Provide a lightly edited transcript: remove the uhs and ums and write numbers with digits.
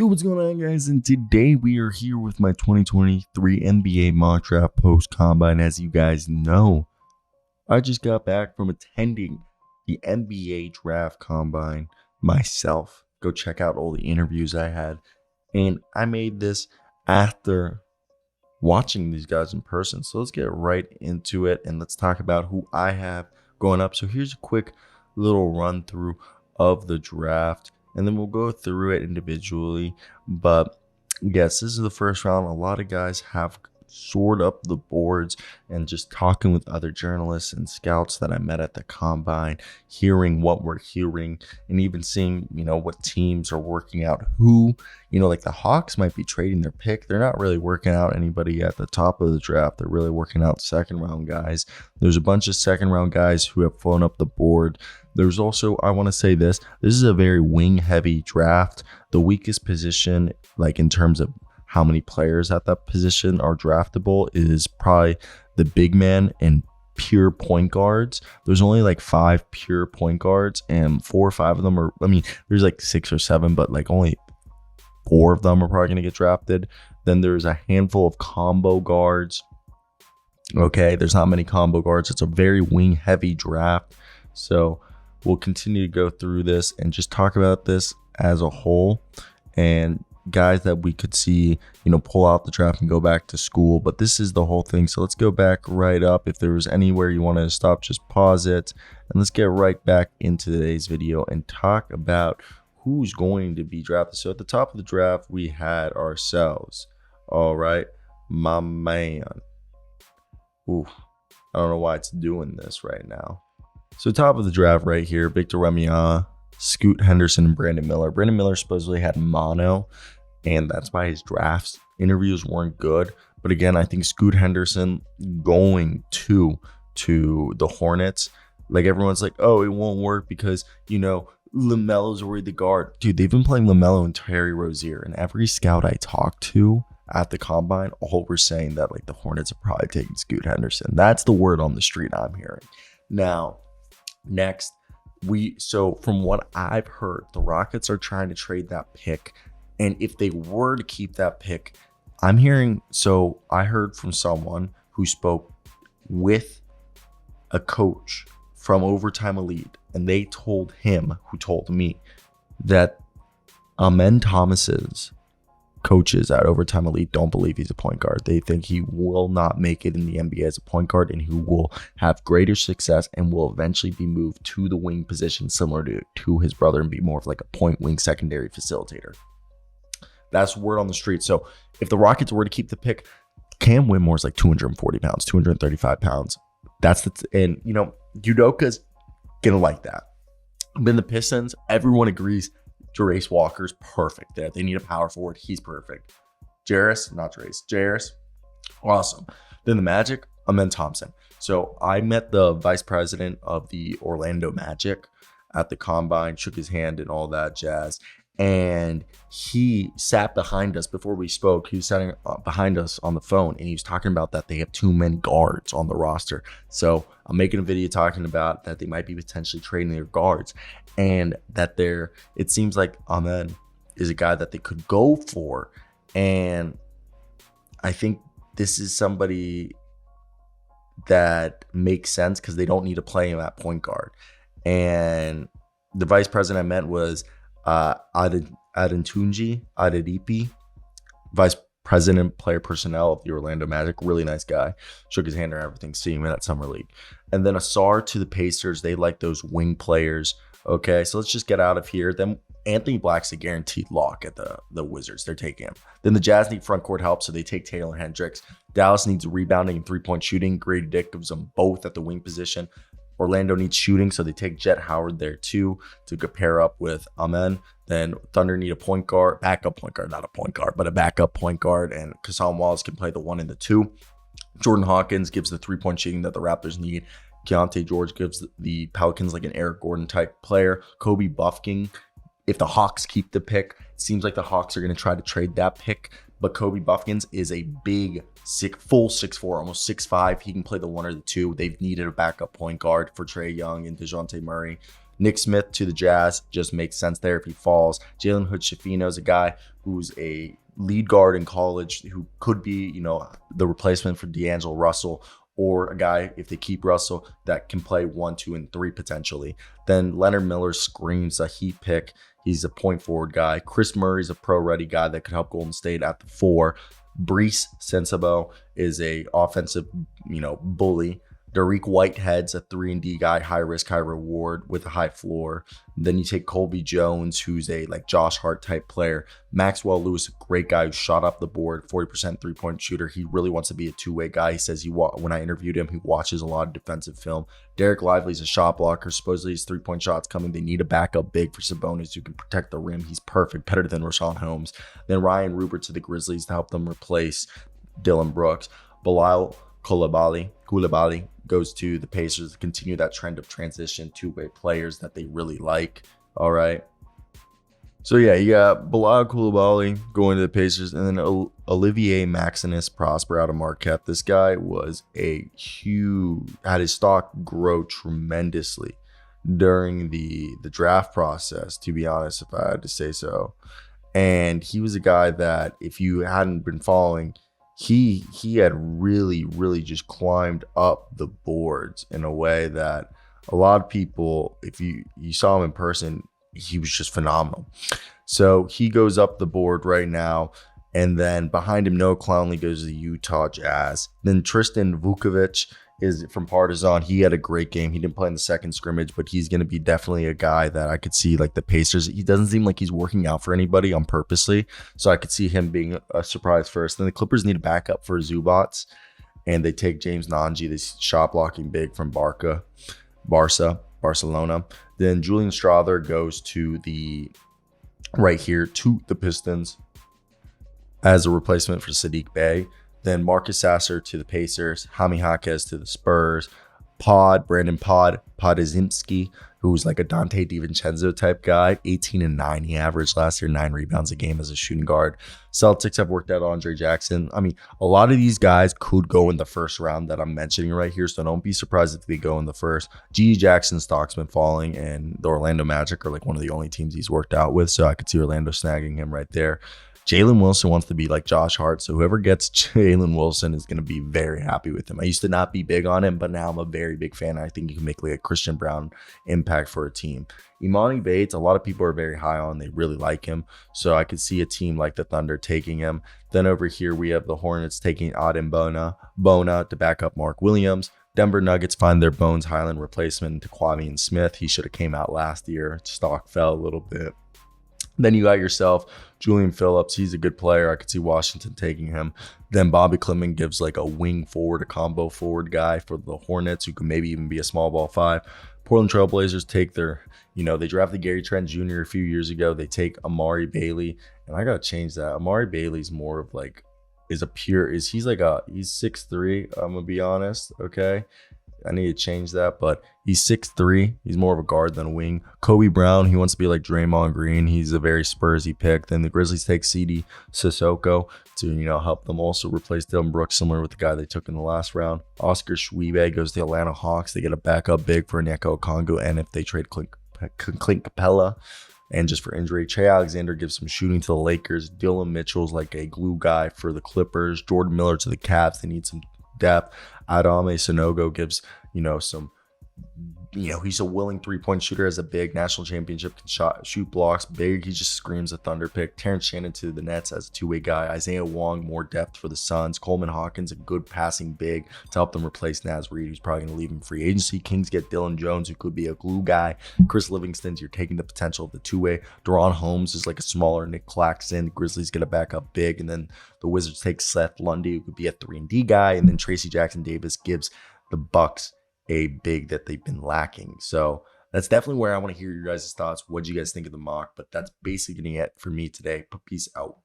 Yo, what's going on, guys? And today we are here with my 2023 NBA mock draft post combine. As you guys know, I just got back from attending the NBA draft combine myself. Go check out all the interviews I had. And I made this after watching these guys in person. So let's get right into it and let's talk about who I have going up. So here's a quick little run through of the draft, and then we'll go through it individually. But yes, this is the first round. A lot of guys have soared up the boards, and just talking with other journalists and scouts that I met at the combine, hearing what we're hearing, and even seeing, what teams are working out who, like the Hawks might be trading their pick. They're not really working out anybody at the top of the draft. They're really working out second round guys. There's a bunch of second round guys who have flown up the board. There's also, I want to say this is a very wing heavy draft. The weakest position, like in terms of how many players at that position are draftable, is probably the big man and pure point guards. There's only like 5 pure point guards, and 4 or 5 of them are, there's like 6 or 7, but like only 4 of them are probably going to get drafted. Then there's a handful of combo guards. Okay, there's not many combo guards. It's a very wing heavy draft. So we'll continue to go through this and just talk about this as a whole, and guys that we could see, pull out the draft and go back to school. But this is the whole thing. So let's go back right up. If there was anywhere you wanted to stop, just pause it. And let's get right back into today's video and talk about who's going to be drafted. So at the top of the draft, we had ourselves. All right, my man. Ooh, I don't know why it's doing this right now. So top of the draft right here, Victor Wembanyama, Scoot Henderson, and Brandon Miller. Brandon Miller supposedly had mono, and that's why his draft interviews weren't good. But again, I think Scoot Henderson going to the Hornets, like everyone's like, oh, it won't work because, LaMelo's already the guard. Dude, they've been playing LaMelo and Terry Rozier, and every scout I talked to at the combine, all were saying that like the Hornets are probably taking Scoot Henderson. That's the word on the street I'm hearing. Now, next, so from what I've heard, the Rockets are trying to trade that pick. And if they were to keep that pick, I heard from someone who spoke with a coach from Overtime Elite, and they told him, who told me, that Amen Thomas's coaches at Overtime Elite don't believe he's a point guard. They think he will not make it in the NBA as a point guard, and who will have greater success and will eventually be moved to the wing position similar to his brother and be more of like a point wing secondary facilitator. That's word on the street. So if the Rockets were to keep the pick, Cam Whitmore's like 240 pounds, 235 pounds. And Udoka's gonna like that. But in the Pistons, everyone agrees Jarace Walker's perfect there. They need a power forward. He's perfect. Jairus, awesome. Then the Magic, Amen Thompson. So I met the vice president of the Orlando Magic at the combine, shook his hand and all that jazz. And he sat behind us before we spoke. He was sitting behind us on the phone, and he was talking about that they have too many guards on the roster. So I'm making a video talking about that they might be potentially trading their guards, and that it seems like Amen is a guy that they could go for. And I think this is somebody that makes sense because they don't need to play him at point guard. And the vice president I met was Adetunji Adedipe, vice president player personnel of the Orlando Magic. Really nice guy. Shook his hand and everything, seeing him at Summer League. And then Asar to the Pacers. They like those wing players. Okay, so let's just get out of here. Then Anthony Black's a guaranteed lock at the Wizards. They're taking him. Then the Jazz need front court help, so they take Taylor Hendricks. Dallas needs rebounding and three-point shooting. Grady Dick gives them both at the wing position. Orlando needs shooting, so they take Jet Howard there too to pair up with Amen. Then Thunder need a backup point guard, not a point guard, but a backup point guard, and Kassan Wallace can play the 1 and the 2. Jordan Hawkins gives the 3-point shooting that the Raptors need. Keontae George gives the Pelicans like an Eric Gordon type player. Kobe Buffkin, if the Hawks keep the pick, it seems like the Hawks are going to try to trade that pick. But Kobe Buffkins is a big, full 6'4", almost 6'5". He can play the 1 or the 2. They've needed a backup point guard for Trae Young and DeJounte Murray. Nick Smith to the Jazz just makes sense there if he falls. Jalen Hood-Schifino is a guy who's a lead guard in college who could be, the replacement for D'Angelo Russell, or a guy, if they keep Russell, that can play 1, 2, and 3 potentially. Then Leonard Miller screams a Heat pick. He's a point forward guy. Chris Murray's a pro-ready guy that could help Golden State at the 4. Brees Sensabaugh is a offensive, bully. Dariq Whitehead's a 3-and-D guy, high risk, high reward with a high floor. Then you take Colby Jones, who's a Josh Hart type player. Maxwell Lewis, a great guy who shot up the board, 40% three-point shooter. He really wants to be a two-way guy. He says when I interviewed him, he watches a lot of defensive film. Derek Lively's a shot blocker. Supposedly his three-point shot's coming. They need a backup big for Sabonis who can protect the rim. He's perfect, better than Rashawn Holmes. Then Ryan Ruber to the Grizzlies to help them replace Dylan Brooks. Bilal Coulibaly goes to the Pacers to continue that trend of transition two-way players that they really like. All right. So yeah, you got Bilal Coulibaly going to the Pacers, and then Olivier Maximus Prosper out of Marquette. This guy was had his stock grow tremendously during the draft process, to be honest, if I had to say so. And he was a guy that, if you hadn't been following, he had really, really just climbed up the boards in a way that a lot of people, if you saw him in person, he was just phenomenal. So he goes up the board right now. And then behind him, Noah Clowney goes to the Utah Jazz. Then Tristan Vukovic is from Partizan. He had a great game. He didn't play in the second scrimmage, but he's going to be definitely a guy that I could see the Pacers. He doesn't seem like he's working out for anybody on purposely. So I could see him being a surprise first. Then the Clippers need a backup for Zubats. And they take James Nanji, this shot blocking big from Barcelona. Then Julian Strother goes to the Pistons as a replacement for Sadiq Bey. Then Marcus Sasser to the Pacers, Jaime Jaquez to the Spurs, Brandon Podazimski, who's like a Dante DiVincenzo type guy, 18-9 he averaged last year, 9 rebounds a game as a shooting guard. Celtics have worked out Andre Jackson. I mean, a lot of these guys could go in the first round that I'm mentioning right here, so don't be surprised if they go in the first. G.G. Jackson's stock's been falling, and the Orlando Magic are one of the only teams he's worked out with, so I could see Orlando snagging him right there. Jalen Wilson wants to be like Josh Hart, so whoever gets Jalen Wilson is going to be very happy with him. I used to not be big on him, but now I'm a very big fan. I think he can make a Christian Brown impact for a team. Imani Bates, a lot of people are very high on. They really like him, so I could see a team like the Thunder taking him. Then over here, we have the Hornets taking Adem Bona to back up Mark Williams. Denver Nuggets find their Bones Highland replacement to Kwame Smith. He should have came out last year. Stock fell a little bit. Then you got yourself Julian Phillips. He's a good player. I could see Washington taking him. Then Bobby Clement gives a wing forward, a combo forward guy for the Hornets who could maybe even be a small ball 5. Portland Trailblazers take their, they drafted Gary Trent Jr. a few years ago. They take Amari Bailey. And I got to change that. Amari Bailey's more of he's 6'3", I'm going to be honest, okay? I need to change that, but he's 6'3". He's more of a guard than a wing. Kobe Brown, he wants to be like Draymond Green. He's a very Spursy pick. Then the Grizzlies take CD Sissoko to, help them also replace Dylan Brooks, similar with the guy they took in the last round. Oscar Schwebe goes to the Atlanta Hawks. They get a backup big for Onyeka Okongwu, and if they trade Clint Capella, and just for injury, Trey Alexander gives some shooting to the Lakers. Dylan Mitchell's like a glue guy for the Clippers. Jordan Miller to the Cavs. They need some depth. Adame Sanogo gives, he's a willing three-point shooter as a big national championship, can shoot blocks big. He just screams a Thunder pick. Terrence Shannon to the Nets as a two-way guy. Isaiah Wong, more depth for the Suns. Coleman Hawkins, a good passing big to help them replace Naz Reid, who's probably going to leave in free agency. Kings get Dylan Jones, who could be a glue guy. Chris Livingston's, you're taking the potential of the two-way. Deron Holmes is like a smaller Nick Claxton. The Grizzlies get a backup big, and then the Wizards take Seth Lundy, who could be a 3-and-D guy, and then Tracy Jackson Davis gives the Bucks a big that they've been lacking. So that's definitely where I want to hear your guys' thoughts. What do you guys think of the mock? But that's basically it for me today. Peace out.